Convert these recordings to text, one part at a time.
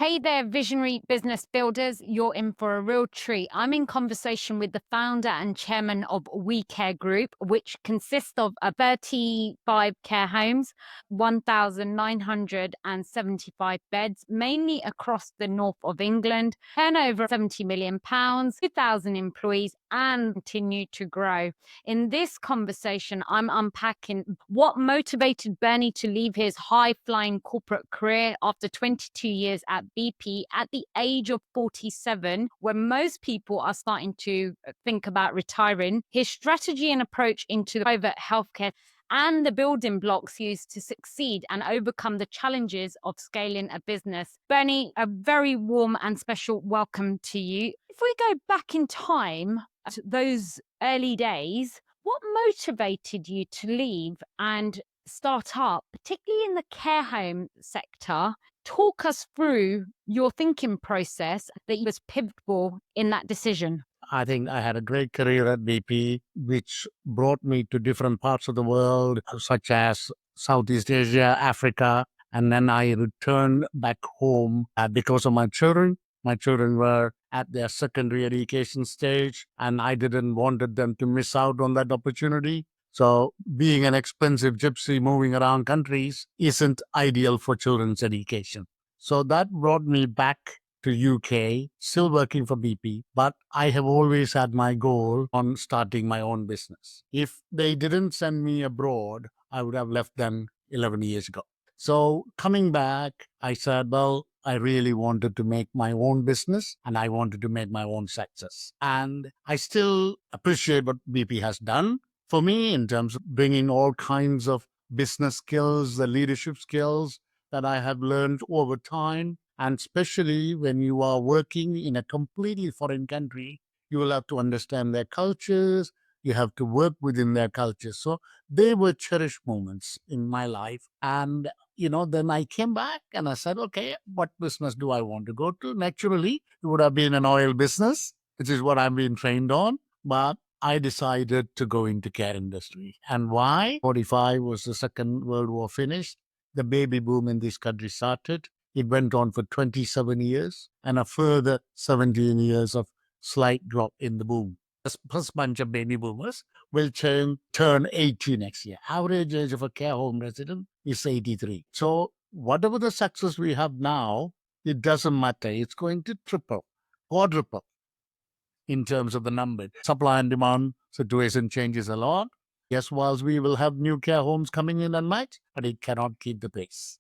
Hey there, visionary business builders. You're in for a real treat. I'm in conversation with the founder and chairman of We Care Group, which consists of 35 care homes, 1,975 beds, mainly across the north of England, turnover £70 million, 2,000 employees, and continue to grow. In this conversation, I'm unpacking what motivated Bernie to leave his high flying corporate career after 22 years at BP at the age of 47, when most people are starting to think about retiring, his strategy and approach into private healthcare, and the building blocks used to succeed and overcome the challenges of scaling a business. Bernie, a very warm and special welcome to you. If we go back in time, to those early days, what motivated you to leave and start up, particularly in the care home sector? Talk us through your thinking process that was pivotal in that decision. I think I had a great career at BP, which brought me to different parts of the world, such as Southeast Asia, Africa. And then I returned back home because of my children. My children were at their secondary education stage, and I didn't wanted them to miss out on that opportunity. So being an expensive gypsy moving around countries isn't ideal for children's education. So that brought me back to UK, still working for BP, but I have always had my goal on starting my own business. If they didn't send me abroad, I would have left them 11 years ago. So coming back, I said, well, I really wanted to make my own business and I wanted to make my own success. And I still appreciate what BP has done for me in terms of bringing all kinds of business skills, the leadership skills that I have learned over time. And especially when you are working in a completely foreign country, you will have to understand their cultures. You have to work within their cultures. So they were cherished moments in my life. And, then I came back and I said, okay, what business do I want to go to? Naturally, it would have been an oil business, which is what I've been trained on. But I decided to go into care industry. And why? 45 was the Second World War finished. The baby boom in this country started. It went on for 27 years and a further 17 years of slight drop in the boom. The first bunch of baby boomers will turn 80 next year. Average age of a care home resident is 83. So whatever the success we have now, it doesn't matter. It's going to triple, quadruple in terms of the number. Supply and demand situation changes a lot. Yes, whilst we will have new care homes coming in and much, but it cannot keep the pace.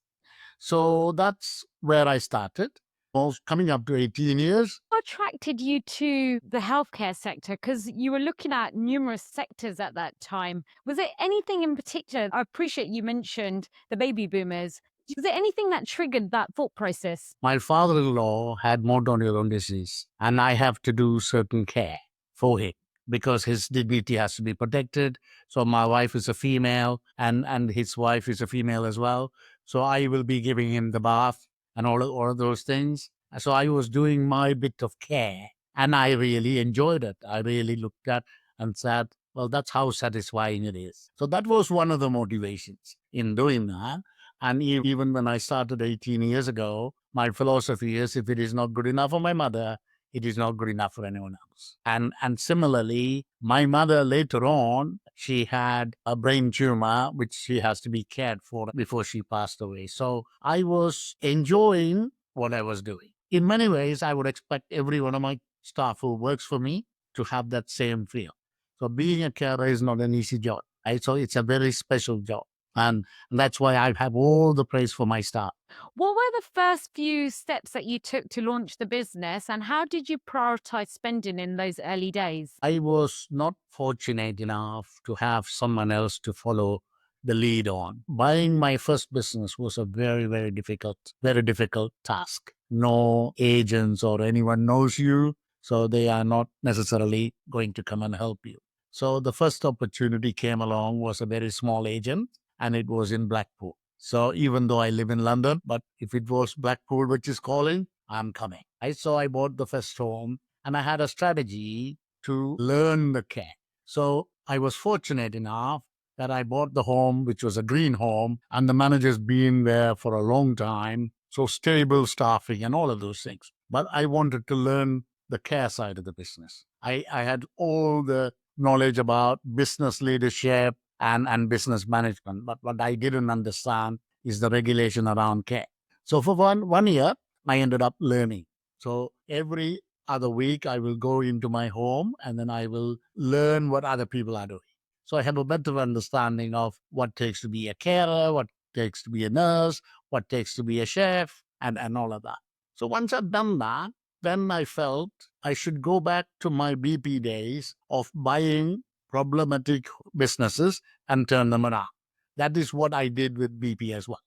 So that's where I started. Almost coming up to 18 years. What attracted you to the healthcare sector? Because you were looking at numerous sectors at that time. Was there anything in particular? I appreciate you mentioned the baby boomers. Was there anything that triggered that thought process? My father-in-law had motor neuron disease, and I have to do certain care for him because his dignity has to be protected. So my wife is a female, and his wife is a female as well. So I will be giving him the bath and all of those things. So I was doing my bit of care, and I really enjoyed it. I really looked at and said, well, that's how satisfying it is. So that was one of the motivations in doing that. And even when I started 18 years ago, my philosophy is if it is not good enough for my mother, it is not good enough for anyone else. And similarly, my mother later on, she had a brain tumor, which she has to be cared for before she passed away. So I was enjoying what I was doing. In many ways, I would expect every one of my staff who works for me to have that same feel. So being a carer is not an easy job. Right? So it's a very special job. And that's why I have all the praise for my staff. What were the first few steps that you took to launch the business, and how did you prioritize spending in those early days? I was not fortunate enough to have someone else to follow the lead on. Buying my first business was a very difficult task. No agents or anyone knows you, so they are not necessarily going to come and help you. So the first opportunity came along was a very small agent, and it was in Blackpool. So even though I live in London, but if it was Blackpool which is calling, I'm coming. So I bought the first home, and I had a strategy to learn the care. So I was fortunate enough that I bought the home, which was a green home, and the manager's been there for a long time. So stable staffing and all of those things. But I wanted to learn the care side of the business. I had all the knowledge about business leadership and business management. But what I didn't understand is the regulation around care. So for one year, I ended up learning. So every other week, I will go into my home and then I will learn what other people are doing. So I have a better understanding of what takes to be a carer, what takes to be a nurse, what takes to be a chef, and all of that. So once I've done that, then I felt I should go back to my BP days of buying problematic businesses and turn them around. That is what I did with BP as well,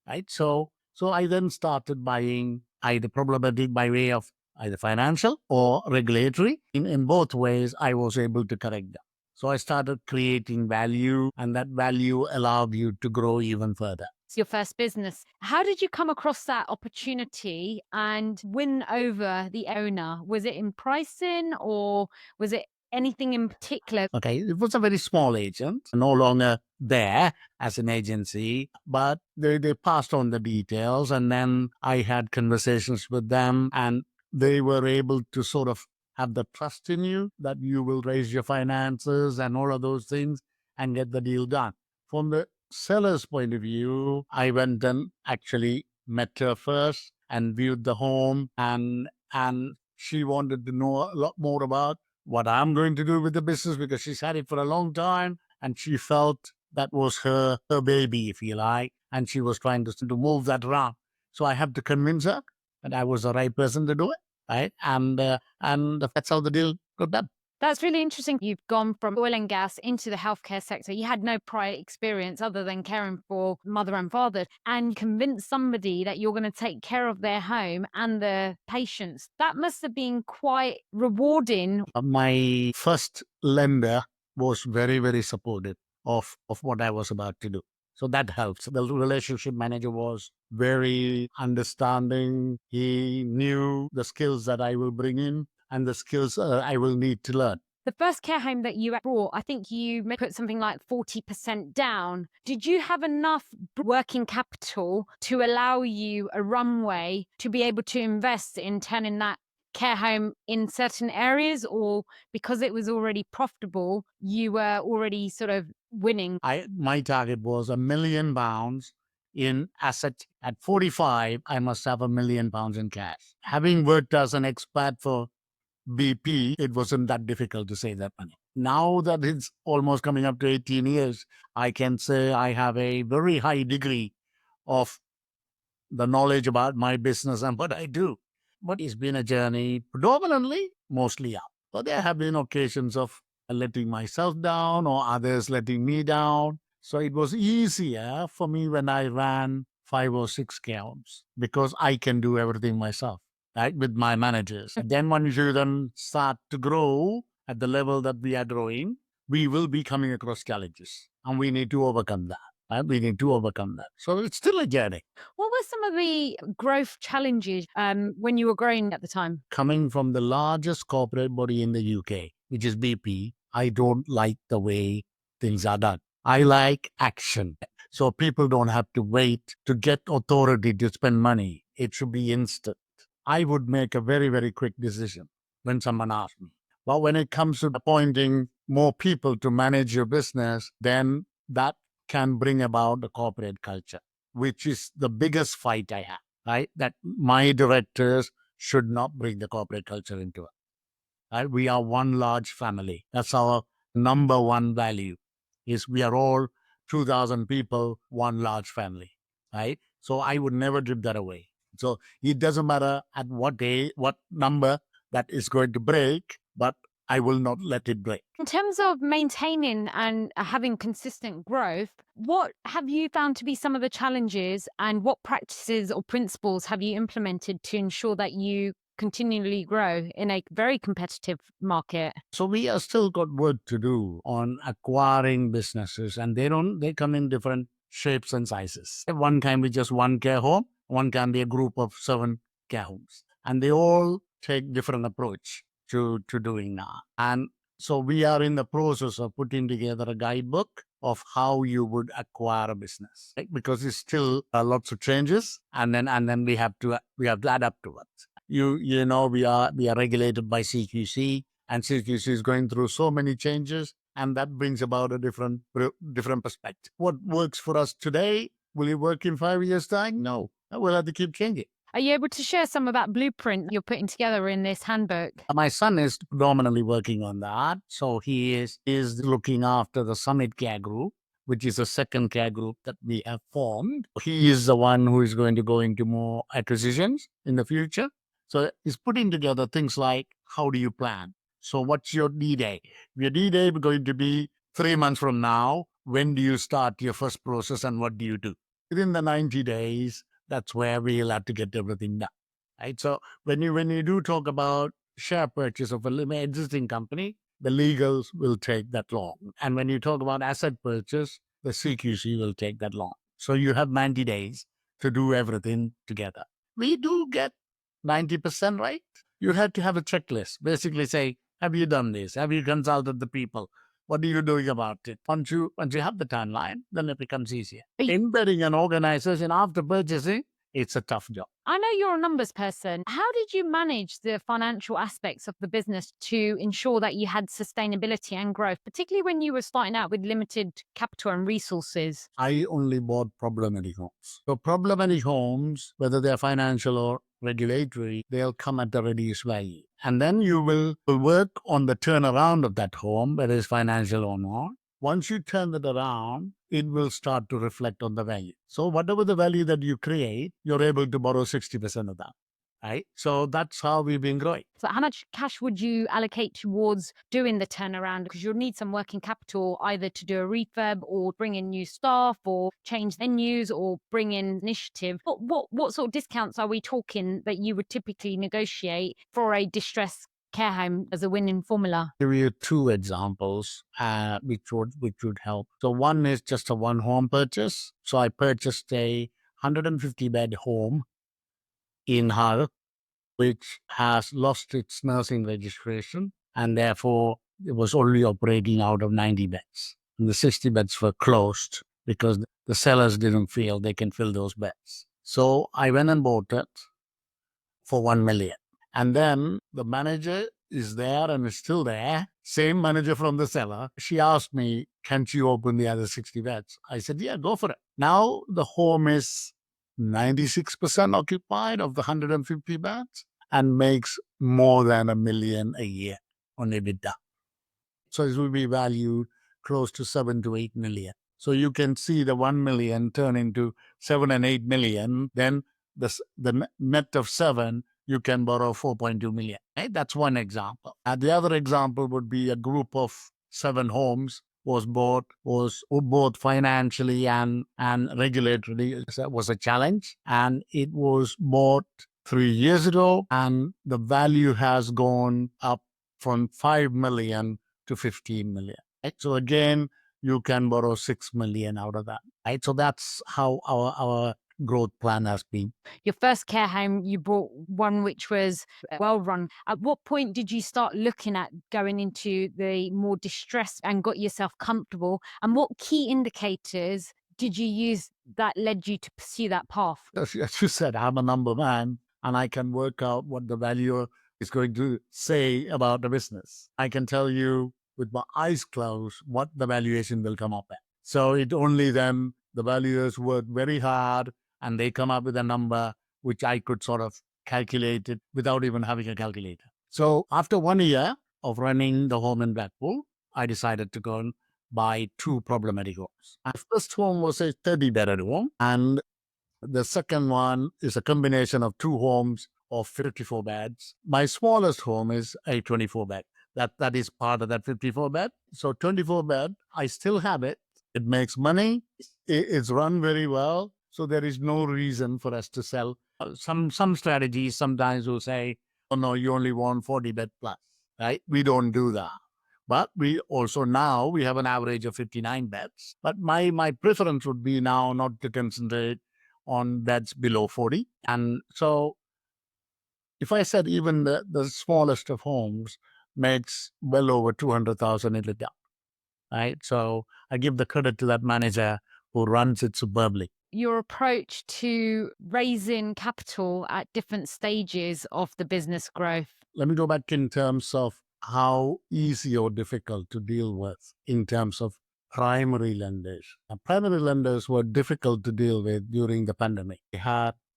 right? So I then started buying either problematic by way of either financial or regulatory. In both ways, I was able to correct them. So I started creating value, and that value allowed you to grow even further. It's your first business. How did you come across that opportunity and win over the owner? Was it in pricing or was it anything in particular? Okay, it was a very small agent, no longer there as an agency, but they passed on the details. And then I had conversations with them, and they were able to sort of have the trust in you that you will raise your finances and all of those things and get the deal done. From the seller's point of view, I went and actually met her first and viewed the home, and she wanted to know a lot more about what I'm going to do with the business because she's had it for a long time and she felt that was her baby, if you like, and she was trying to move that around. So I had to convince her that I was the right person to do it, right? And that's how the deal got done. That's really interesting. You've gone from oil and gas into the healthcare sector. You had no prior experience other than caring for mother and father, and convince somebody that you're going to take care of their home and the patients. That must have been quite rewarding. My first lender was very, very supportive of what I was about to do. So that helps. The relationship manager was very understanding. He knew the skills that I will bring in and the skills I will need to learn. The first care home that you brought, I think you put something like 40% down. Did you have enough working capital to allow you a runway to be able to invest in turning that care home in certain areas? Or because it was already profitable, you were already sort of winning? My target was £1 million in asset. At 45, I must have £1 million in cash. Having worked as an expat for BP, it wasn't that difficult to save that money. Now that it's almost coming up to 18 years, I can say I have a very high degree of the knowledge about my business and what I do. But it's been a journey, predominantly, mostly up. But there have been occasions of letting myself down or others letting me down. So it was easier for me when I ran 5 or 6 camps because I can do everything myself, right, with my managers. And then once you then start to grow at the level that we are growing, we will be coming across challenges and we need to overcome that. Right? We need to overcome that. So it's still a journey. What were some of the growth challenges when you were growing at the time? Coming from the largest corporate body in the UK, which is BP, I don't like the way things are done. I like action. So people don't have to wait to get authority to spend money. It should be instant. I would make a very, very quick decision when someone asks me. But when it comes to appointing more people to manage your business, then that can bring about the corporate culture, which is the biggest fight I have, right? That my directors should not bring the corporate culture into it. Right? We are one large family. That's our number one value is we are all 2,000 people, one large family, right? So I would never give that away. So it doesn't matter at what day, what number that is going to break, but I will not let it break. In terms of maintaining and having consistent growth, what have you found to be some of the challenges and what practices or principles have you implemented to ensure that you continually grow in a very competitive market? So we are still got work to do on acquiring businesses, and they come in different shapes and sizes. One can be just one care home, one can be a group of 7 care homes, and they all take different approach to doing that. And so we are in the process of putting together a guidebook of how you would acquire a business, right? Because it's still lots of changes, and then we have to adapt to it. We are regulated by CQC, and CQC is going through so many changes, and that brings about a different perspective. What works for us today, will it work in 5 years' time? No, we'll have to keep changing. Are you able to share some of that blueprint you're putting together in this handbook? My son is predominantly working on that. So he is looking after the Summit Care Group, which is the second care group that we have formed. He is the one who is going to go into more acquisitions in the future. So he's putting together things like, how do you plan? So what's your D-Day? Your D-Day is going to be 3 months from now. When do you start your first process and what do you do? Within the 90 days, that's where we'll have to get everything done. Right. So when you do talk about share purchase of a existing company, the legals will take that long. And when you talk about asset purchase, the CQC will take that long. So you have 90 days to do everything together. We do get 90% right. You have to have a checklist. Basically say, have you done this? Have you consulted the people? What are you doing about it? Once you have the timeline, then it becomes easier. Embedding an organization after purchasing, it's a tough job. I know you're a numbers person. How did you manage the financial aspects of the business to ensure that you had sustainability and growth, particularly when you were starting out with limited capital and resources? I only bought problematic homes. So problematic homes, whether they're financial or regulatory, they'll come at the reduced value. And then you will work on the turnaround of that home, whether it's financial or not. Once you turn that around, it will start to reflect on the value. So whatever the value that you create, you're able to borrow 60% of that. Right? So that's how we've been growing. So how much cash would you allocate towards doing the turnaround? Because you'll need some working capital either to do a refurb or bring in new staff or change venues or bring in initiative. What sort of discounts are we talking that you would typically negotiate for a distressed care home as a winning formula? Give you two examples which would help. So one is just a one home purchase. So I purchased a 150-bed home in Hull, which has lost its nursing registration, and therefore it was only operating out of 90 beds. And the 60 beds were closed because the sellers didn't feel they can fill those beds. So I went and bought it for 1 million. And then the manager is there and is still there. Same manager from the seller. She asked me, can't you open the other 60 beds? I said, yeah, go for it. Now the home is 96% occupied of the 150 beds and makes more than 1 million a year on EBITDA. So it will be valued close to 7 to 8 million. So you can see the 1 million turn into 7 and 8 million. Then the net of 7, you can borrow 4.2 million. Right? That's one example. And the other example would be a group of 7 homes was both financially and regulatory was a challenge. And it was bought 3 years ago, and the value has gone up from 5 million to 15 million. Right? So again, you can borrow 6 million out of that. Right? So that's how our growth plan has been. Your first care home, you bought one which was well run. At what point did you start looking at going into the more distressed and got yourself comfortable? And what key indicators did you use that led you to pursue that path? As you said, I'm a number man and I can work out what the value is going to say about the business. I can tell you with my eyes closed what the valuation will come up at. So it only then the valuers work very hard and they come up with a number which I could sort of calculate it without even having a calculator. So after 1 year of running the home in Blackpool, I decided to go and buy 2 problematic homes. My first home was a 30-bedded home, and the second one is a combination of 2 homes of 54 beds. My smallest home is a 24 bed. That is part of that 54 bed. So 24 bed, I still have it. It makes money. It's run very well. So there is no reason for us to sell. Some strategies sometimes will say, oh no, you only want 40 bed plus, right? We don't do that. But we also now we have an average of 59 beds. But my preference would be now not to concentrate on beds below 40. And so if I said even the smallest of homes makes well over 200,000 EBITDA, right? So I give the credit to that manager who runs it superbly. Your approach to raising capital at different stages of the business growth. Let me go back in terms of how easy or difficult to deal with in terms of primary lenders. Primary lenders were difficult to deal with during the pandemic.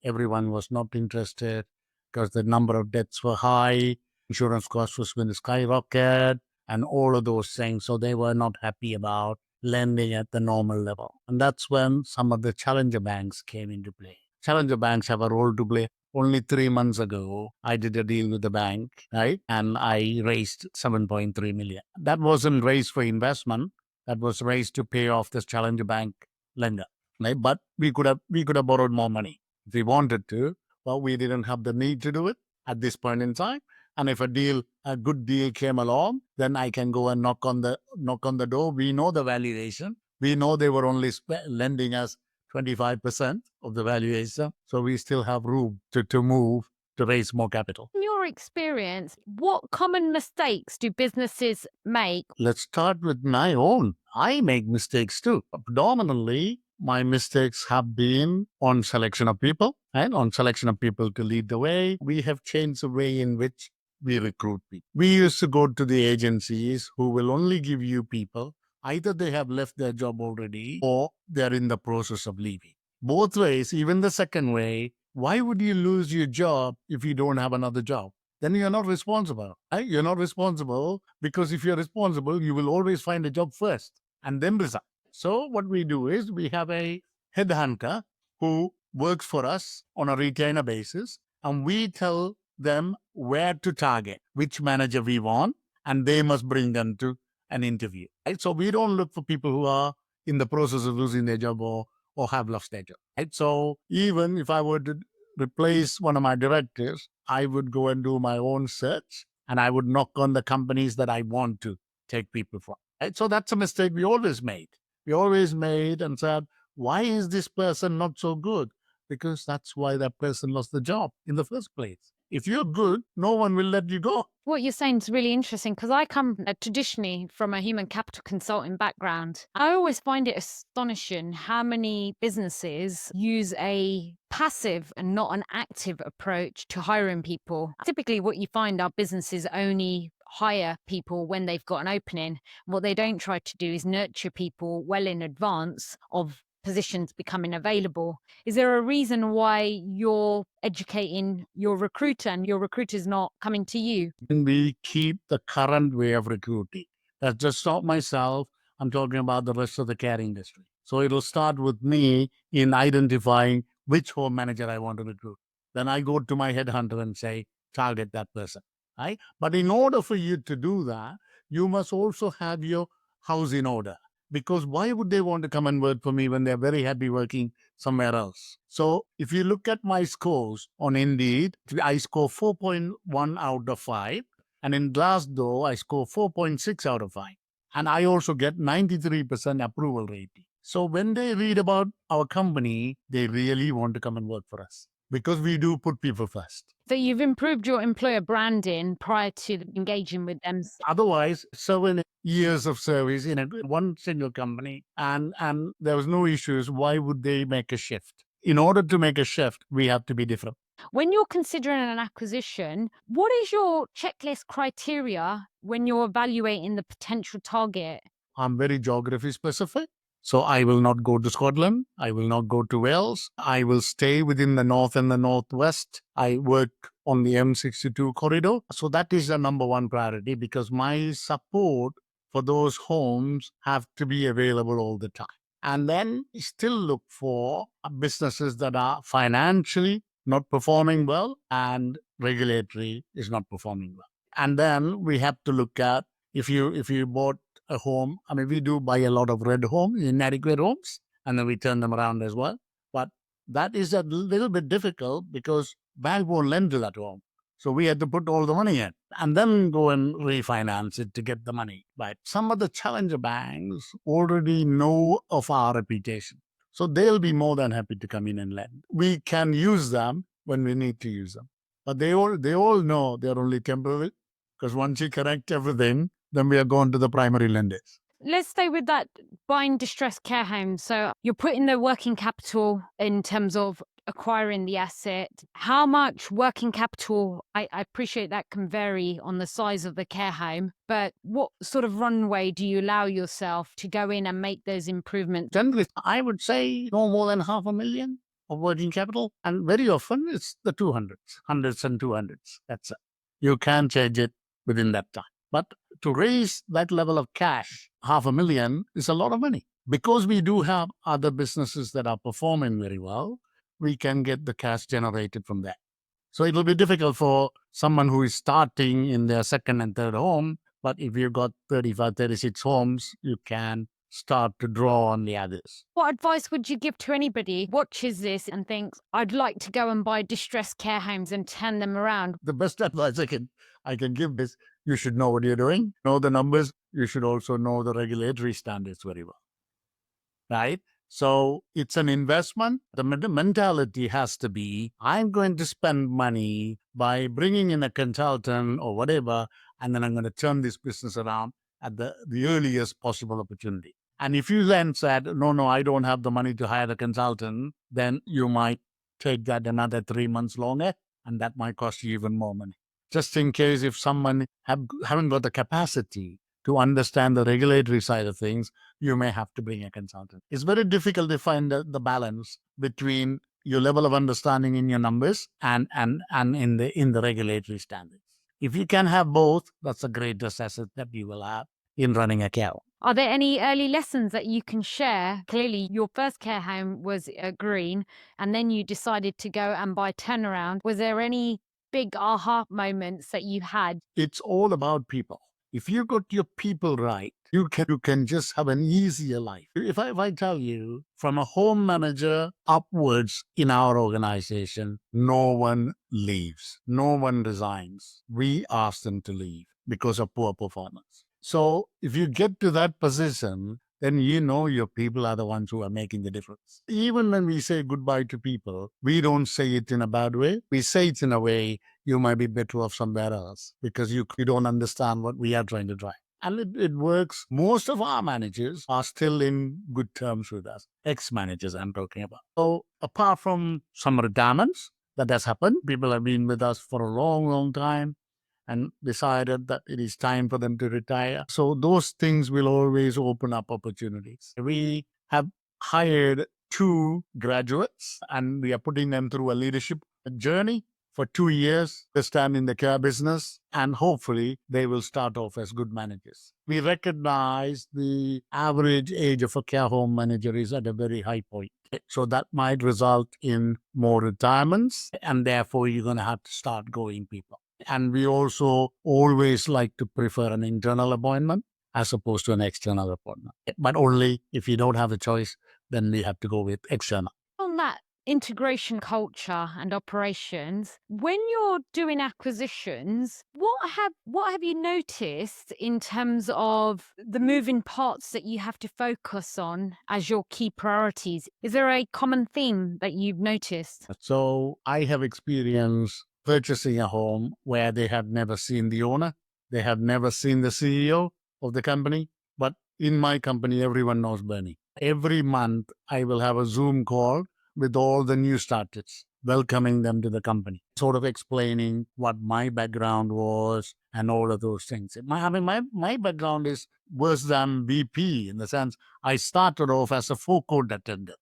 Everyone was not interested because the number of debts were high, insurance costs was going to skyrocket, and all of those things. So they were not happy about lending at the normal level. And that's when some of the challenger banks came into play. Challenger banks have a role to play. Only 3 months ago, I did a deal with the bank, right? And I raised 7.3 million. That wasn't raised for investment. That was raised to pay off this challenger bank lender, right? But we could have borrowed more money if we wanted to, but we didn't have the need to do it at this point in time. And if a good deal came along, then I can go and knock on the door. We know the valuation. We know they were only lending us 25% of the valuation. So we still have room to move to raise more capital. In your experience, what common mistakes do businesses make? Let's start with my own. I make mistakes too. Predominantly, my mistakes have been on selection of people and on selection of people to lead the way. We have changed the way in which we recruit people. We used to go to the agencies who will only give you people. Either they have left their job already or they're in the process of leaving. Both ways, even the second way, why would you lose your job if you don't have another job? Then you're not responsible. Right? You're not responsible because if you're responsible, you will always find a job first and then resign. So what we do is we have a headhunter who works for us on a retainer basis, and we tell them where to target, which manager we want, and they must bring them to an interview. Right? So we don't look for people who are in the process of losing their job or have lost their job. Right? So even if I were to replace one of my directors, I would go and do my own search and I would knock on the companies that I want to take people from. Right? So that's a mistake we always made. We always made and said, why is this person not so good? Because that's why that person lost the job in the first place. If you're good, no one will let you go. What you're saying is really interesting because I come traditionally from a human capital consulting background. I always find it astonishing how many businesses use a passive and not an active approach to hiring people. Typically, what you find are businesses only hire people when they've got an opening. What they don't try to do is nurture people well in advance of positions becoming available. Is there a reason why you're educating your recruiter and your recruiter's not coming to you? And we keep the current way of recruiting. That's just not myself. I'm talking about the rest of the care industry. So it'll start with me in identifying which home manager I want to recruit. Then I go to my headhunter and say, target that person. Right? But in order for you to do that, you must also have your house in order. Because why would they want to come and work for me when they're very happy working somewhere else? So if you look at my scores on Indeed, I score 4.1 out of 5. And in Glassdoor, I score 4.6 out of 5. And I also get 93% approval rating. So when they read about our company, they really want to come and work for us because we do put people first. So you've improved your employer branding prior to engaging with them. Otherwise, 7 years of service in one single company, and there was no issues. Why would they make a shift? In order to make a shift, we have to be different. When you're considering an acquisition, what is your checklist criteria when you're evaluating the potential target? I'm very geography specific. So I will not go to Scotland. I will not go to Wales. I will stay within the north and the northwest. I work on the M62 corridor. So that is the number one priority because my support for those homes have to be available all the time. And then still look for businesses that are financially not performing well and regulatory is not performing well. And then we have to look at if you bought a home. I mean, we do buy a lot of red homes, inadequate homes, and then we turn them around as well. But that is a little bit difficult because bank won't lend to that home. So we had to put all the money in and then go and refinance it to get the money. But some of the challenger banks already know of our reputation. So they'll be more than happy to come in and lend. We can use them when we need to use them. But they all know they're only temporary because once you correct everything, then we are going to the primary lenders. Let's stay with that buying distressed care homes. So you're putting the working capital in terms of acquiring the asset. How much working capital? I appreciate that can vary on the size of the care home, but what sort of runway do you allow yourself to go in and make those improvements? Generally, I would say no more than 500,000 of working capital. And very often it's the 200s, hundreds and 200s. That's it. You can change it within that time. But to raise that level of cash, 500,000 is a lot of money. Because we do have other businesses that are performing very well, we can get the cash generated from that. So it will be difficult for someone who is starting in their second and third home. But if you've got 35, 36 homes, you can start to draw on the others. What advice would you give to anybody who watches this and thinks, I'd like to go and buy distressed care homes and turn them around? The best advice I can give is you should know what you're doing, know the numbers. You should also know the regulatory standards very well, right? So it's an investment. The mentality has to be, I'm going to spend money by bringing in a consultant or whatever, and then I'm going to turn this business around at the earliest possible opportunity. And if you then said, no, I don't have the money to hire the consultant, then you might take that another 3 months longer, and that might cost you even more money. Just in case if someone haven't got the capacity to understand the regulatory side of things, you may have to bring a consultant. It's very difficult to find the balance between your level of understanding in your numbers and in the regulatory standards. If you can have both, that's the greatest asset that you will have in running a care home. Are there any early lessons that you can share? Clearly, your first care home was green, and then you decided to go and buy turnaround. Was there any big aha moments that you had? It's all about people. If you got your people right, you can just have an easier life. If I tell you, from a home manager upwards in our organization, no one leaves, no one resigns. We ask them to leave because of poor performance. So if you get to that position, then you know your people are the ones who are making the difference. Even when we say goodbye to people, we don't say it in a bad way. We say it in a way, you might be better off somewhere else because you don't understand what we are trying to drive. And it works. Most of our managers are still in good terms with us. Ex-managers I'm talking about. So apart from some retirements that has happened, people have been with us for a long, long time and decided that it is time for them to retire. So those things will always open up opportunities. We have hired 2 graduates and we are putting them through a leadership journey for 2 years. They stand in the care business and hopefully they will start off as good managers. We recognize the average age of a care home manager is at a very high point. So that might result in more retirements and therefore you're going to have to start going people. And we also always like to prefer an internal appointment as opposed to an external appointment. But only if you don't have a choice, then we have to go with external. On that integration culture and operations, when you're doing acquisitions, what have you noticed in terms of the moving parts that you have to focus on as your key priorities? Is there a common theme that you've noticed? So I have experienced purchasing a home where they have never seen the owner, they have never seen the CEO of the company. But in my company, everyone knows Bernie. Every month, I will have a Zoom call with all the new starters, welcoming them to the company, sort of explaining what my background was and all of those things. My background is worse than VP in the sense I started off as a forecourt attendant,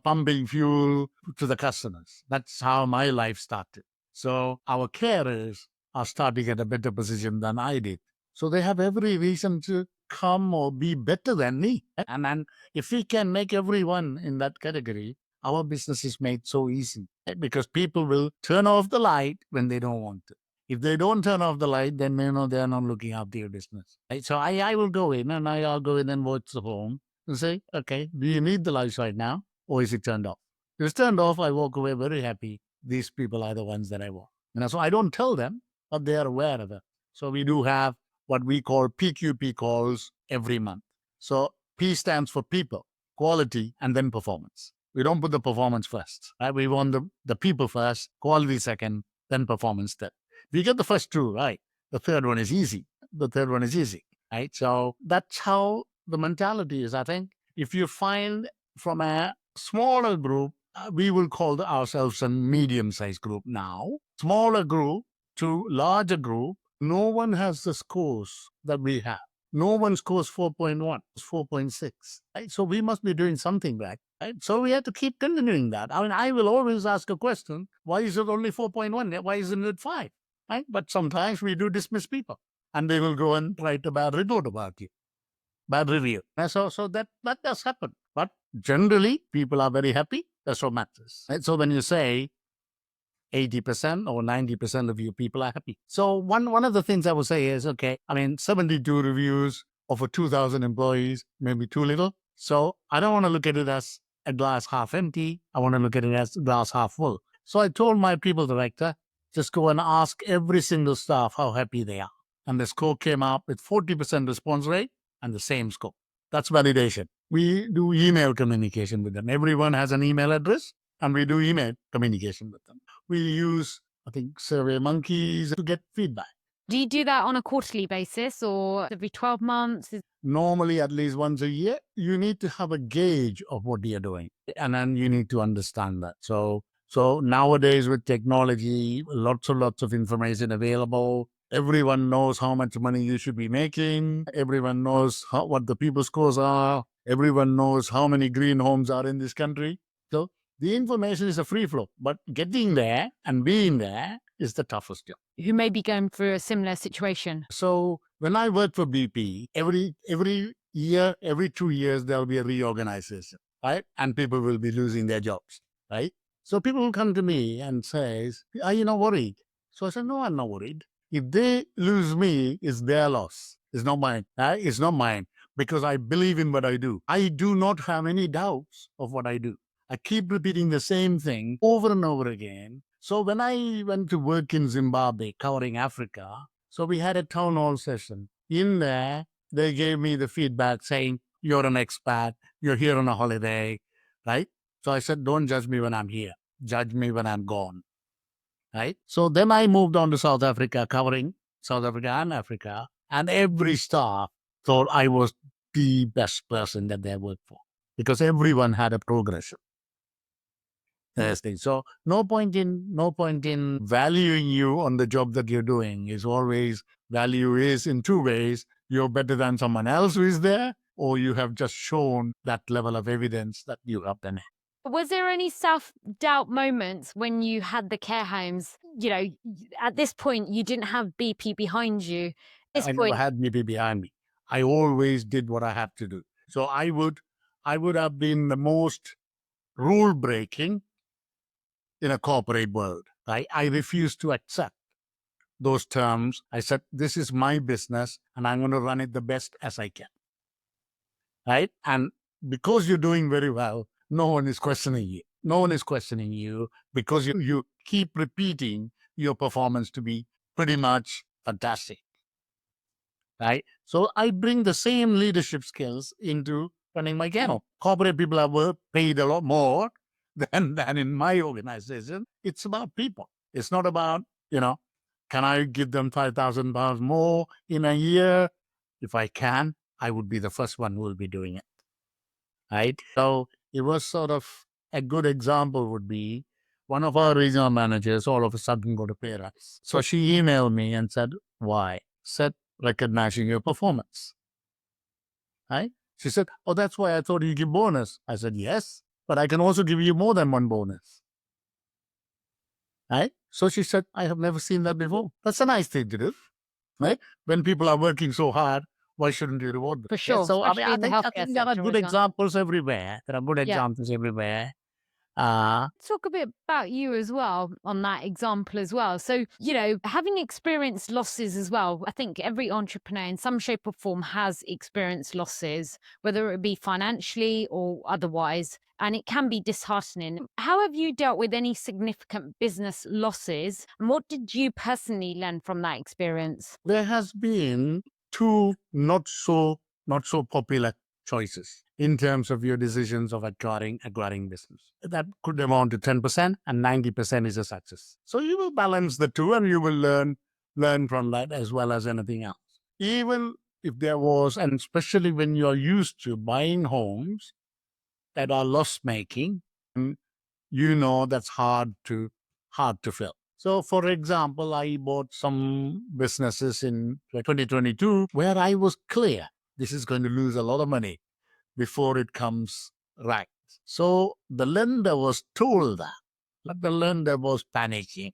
pumping fuel to the customers. That's how my life started. So our carers are starting at a better position than I did. So they have every reason to come or be better than me. And then if we can make everyone in that category, our business is made so easy because people will turn off the light when they don't want to. If they don't turn off the light, then they know they're not looking after your business. Right? So I will go in and I'll go in and watch the home and say, okay, do you need the lights right now? Or is it turned off? If it's turned off, I walk away very happy. These people are the ones that I want. So I don't tell them, but they are aware of it. So we do have what we call PQP calls every month. So P stands for people, quality, and then performance. We don't put the performance first. Right? We want the people first, quality second, then performance third. We get the first two right. The third one is easy. right? So that's how the mentality is, I think. If you find from a smaller group, we will call ourselves a medium-sized group now, smaller group to larger group, no one has the scores that we have. No one scores 4.1, 4.6. Right? So we must be doing something right. Right? So we have to keep continuing that. I mean, I will always ask a question, why is it only 4.1? Why isn't it 5? Right? But sometimes we do dismiss people and they will go and write a bad report about you, bad review. And so that does happen. But generally, people are very happy. That's what matters. Right? So when you say 80% or 90% of you people are happy. So one of the things I would say is, okay, I mean, 72 reviews over 2,000 employees, maybe too little. So I don't want to look at it as a glass half empty. I want to look at it as glass half full. So I told my people director, just go and ask every single staff how happy they are. And the score came up with 40% response rate and the same score. That's validation. We do email communication with them. Everyone has an email address and we do email communication with them. We use, I think, Survey Monkeys to get feedback. Do you do that on a quarterly basis or every 12 months? Normally, at least once a year, you need to have a gauge of what you're doing, and then you need to understand that. So nowadays with technology, lots of information available. Everyone knows how much money you should be making. Everyone knows what the people scores are. Everyone knows how many green homes are in this country. So the information is a free flow, but getting there and being there is the toughest job. Who may be going through a similar situation? So when I worked for BP, every year, every 2 years, there'll be a reorganization, right? And people will be losing their jobs, right? So people will come to me and says, "Are you not worried?" So I said, "No, I'm not worried. If they lose me, it's their loss. It's not mine. Right? It's not mine because I believe in what I do. I do not have any doubts of what I do. I keep repeating the same thing over and over again. So when I went to work in Zimbabwe, covering Africa, so we had a town hall session. In there, they gave me the feedback saying, "You're an expat, you're here on a holiday," right? So I said, "Don't judge me when I'm here. Judge me when I'm gone." Right? So then I moved on to South Africa, covering South Africa and Africa. And every staff thought I was the best person that they worked for because everyone had a progression. So no point in valuing you on the job that you're doing. Is always value is in two ways. You're better than someone else who is there, or you have just shown that level of evidence that you have done it. Was there any self-doubt moments when you had the care homes? At this point, you didn't have BP behind you. At this I never point, had maybe behind me. I always did what I had to do. So I would have been the most rule breaking in a corporate world. I refused to accept those terms. I said, this is my business and I'm going to run it the best as I can. Right. And because you're doing very well, no one is questioning you. No one is questioning you because you keep repeating your performance to be pretty much fantastic. Right. So I bring the same leadership skills into running my channel. Corporate people are paid a lot more than in my organization. It's about people. It's not about, can I give them £5,000 more in a year? If I can, I would be the first one who will be doing it. Right. So it was sort of a good example would be one of our regional managers all of a sudden got a pay rise. So she emailed me and said, why? Said, recognizing your performance. Right? She said, oh, that's why I thought you give bonus. I said, yes, but I can also give you more than one bonus. Right? So she said, I have never seen that before. That's a nice thing to do. Right? When people are working so hard, why shouldn't you reward them? for sure, So I mean, especially I in the think I healthcare think there are sector good as well. examples everywhere. There are good Yeah. examples everywhere. Talk a bit about you as well on that example as well. So, having experienced losses as well, I think every entrepreneur in some shape or form has experienced losses, whether it be financially or otherwise, and it can be disheartening. How have you dealt with any significant business losses, and what did you personally learn from that experience? There has been two not so popular choices in terms of your decisions of acquiring business. That could amount to 10% and 90% is a success. So you will balance the two and you will learn from that as well as anything else. Even if there was, and especially when you're used to buying homes that are loss making, that's hard to fill. So, for example, I bought some businesses in 2022 where I was clear this is going to lose a lot of money before it comes right. So the lender was told that, but the lender was panicking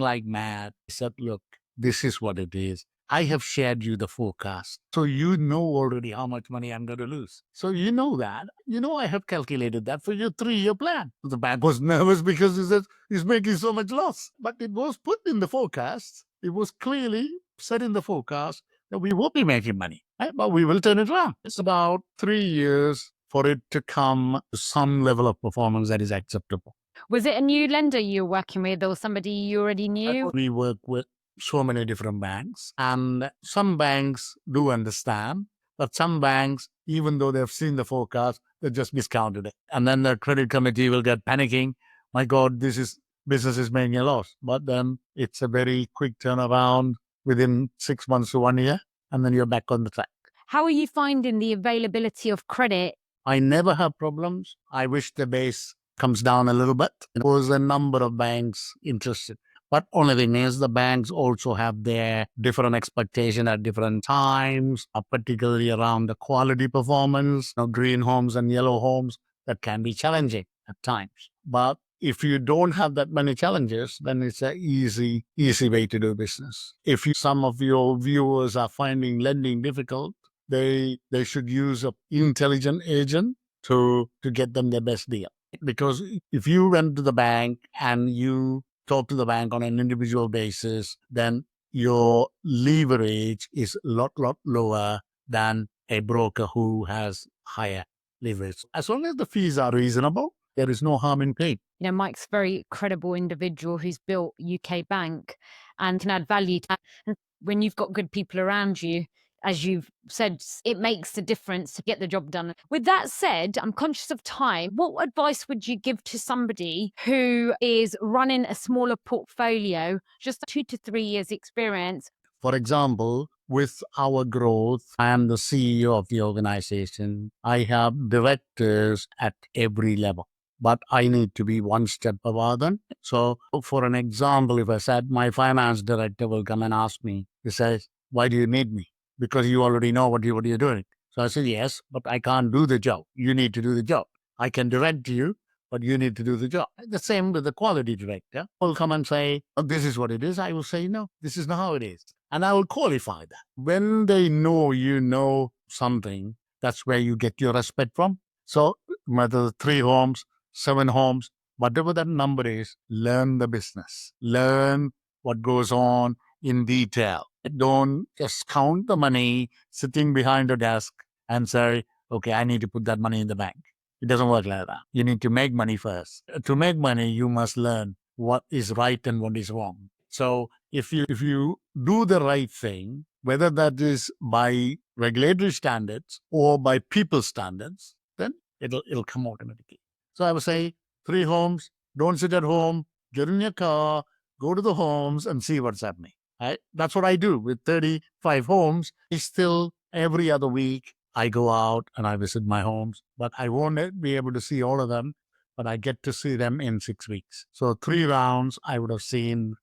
like mad. He said, look, this is what it is. I have shared you the forecast. So you know already how much money I'm going to lose. So you know that. You know, I have calculated that for your 3-year plan. The bank was nervous because he said he's making so much loss. But it was put in the forecast. It was clearly said in the forecast that we will be making money, right? But we will turn it around. It's about 3 years for it to come to some level of performance that is acceptable. Was it a new lender you were working with or somebody you already knew? We work with so many different banks, and some banks do understand, but some banks, even though they've seen the forecast, they just discounted it. And then the credit committee will get panicking. My God, business is making a loss. But then it's a very quick turnaround within 6 months to 1 year, and then you're back on the track. How are you finding the availability of credit? I never have problems. I wish the base comes down a little bit. There was a number of banks interested. But only thing is, the banks also have their different expectation at different times, particularly around the quality performance. Green homes and yellow homes, that can be challenging at times. But if you don't have that many challenges, then it's an easy way to do business. If some of your viewers are finding lending difficult, they should use an intelligent agent to get them the best deal. Because if you went to the bank and you talk to the bank on an individual basis, then your leverage is a lot lower than a broker who has higher leverage. As long as the fees are reasonable, there is no harm in paying. Mike's a very credible individual who's built UK Bank and can add value to that. And when you've got good people around you, as you've said, it makes a difference to get the job done. With that said, I'm conscious of time. What advice would you give to somebody who is running a smaller portfolio, just 2 to 3 years experience? For example, with our growth, I am the CEO of the organization. I have directors at every level, but I need to be one step above them. So, for an example, if I said my finance director will come and ask me, he says, why do you need me? Because you already know what you're doing. So I said, yes, but I can't do the job. You need to do the job. I can direct you, but you need to do the job. The same with the quality director. Will come and say, oh, this is what it is. I will say, no, this is not how it is. And I will qualify that. When they know you know something, that's where you get your respect from. So whether 3 homes, 7 homes, whatever that number is, learn the business. Learn what goes on in detail. Don't just count the money sitting behind a desk and say, okay, I need to put that money in the bank. It doesn't work like that. You need to make money first. To make money, you must learn what is right and what is wrong. So if you do the right thing, whether that is by regulatory standards or by people standards, then it'll come automatically. So I would say 3 homes, don't sit at home, get in your car, go to the homes and see what's happening. Right? That's what I do with 35 homes. It's still every other week I go out and I visit my homes, but I won't be able to see all of them, but I get to see them in 6 weeks. So 3 rounds, I would have seen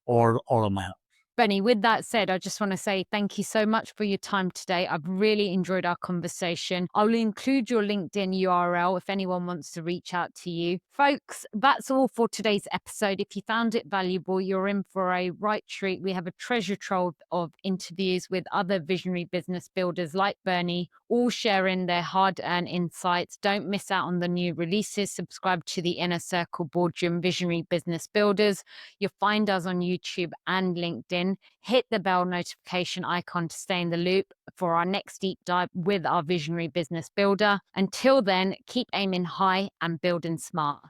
all of my homes. Benny, with that said, I just want to say thank you so much for your time today. I've really enjoyed our conversation. I'll include your LinkedIn URL if anyone wants to reach out to you. Folks, that's all for today's episode. If you found it valuable, you're in for a right treat. We have a treasure trove of interviews with other visionary business builders like Bernie, all sharing their hard-earned insights. Don't miss out on the new releases. Subscribe to the Inner Circle Boardroom Visionary Business Builders. You'll find us on YouTube and LinkedIn. Hit the bell notification icon to stay in the loop for our next deep dive with our visionary business builder. Until then, keep aiming high and building smart.